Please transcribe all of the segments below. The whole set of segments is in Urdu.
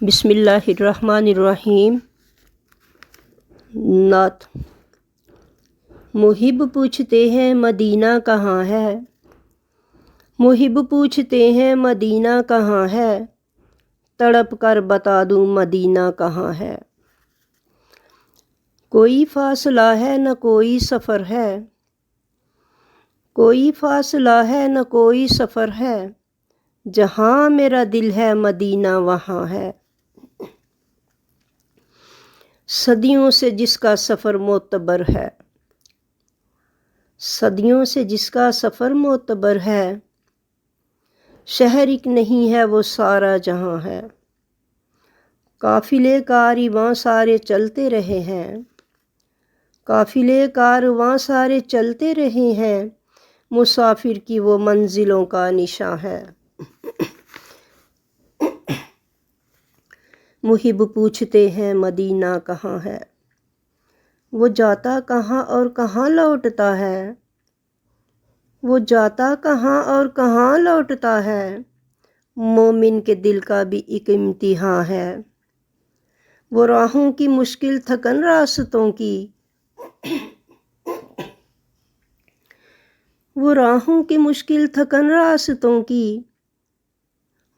بسم اللہ الرحمن الرحیم۔ نعت۔ محب پوچھتے ہیں مدینہ کہاں ہے، محب پوچھتے ہیں مدینہ کہاں ہے، تڑپ کر بتا دوں مدینہ کہاں ہے۔ کوئی فاصلہ ہے نہ کوئی سفر ہے، کوئی فاصلہ ہے نہ کوئی سفر ہے، جہاں میرا دل ہے مدینہ وہاں ہے۔ صدیوں سے جس کا سفر معتبر ہے، صدیوں سے جس کا سفر معتبر ہے، شہر ایک نہیں ہے وہ سارا جہاں ہے۔ قافلے کاروان سارے چلتے رہے ہیں، قافلے کاروان سارے چلتے رہے ہیں، مسافر کی وہ منزلوں کا نشاں ہے۔ محب پوچھتے ہیں مدینہ کہاں ہے، وہ جاتا کہاں اور کہاں لوٹتا ہے، وہ جاتا کہاں اور کہاں لوٹتا ہے، مومن کے دل کا بھی ایک امتحان ہے۔ وہ راہوں کی مشکل تھکن راستوں کی، وہ راہوں کی مشکل تھکن راستوں کی،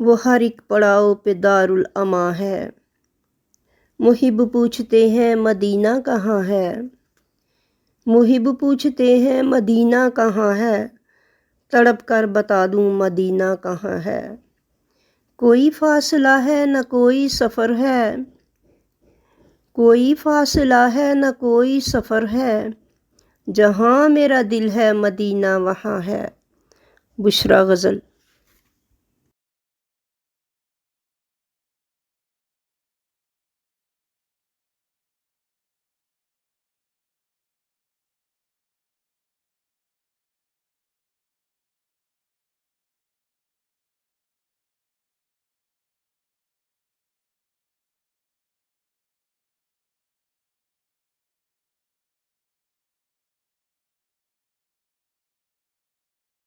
وہ ہر ایک پڑاؤ پہ دارالامان ہے۔ محب پوچھتے ہیں مدینہ کہاں ہے، محب پوچھتے ہیں مدینہ کہاں ہے، تڑپ کر بتا دوں مدینہ کہاں ہے۔ کوئی فاصلہ ہے نہ کوئی سفر ہے، کوئی فاصلہ ہے نہ کوئی سفر ہے، جہاں میرا دل ہے مدینہ وہاں ہے۔ بشریٰ غزل۔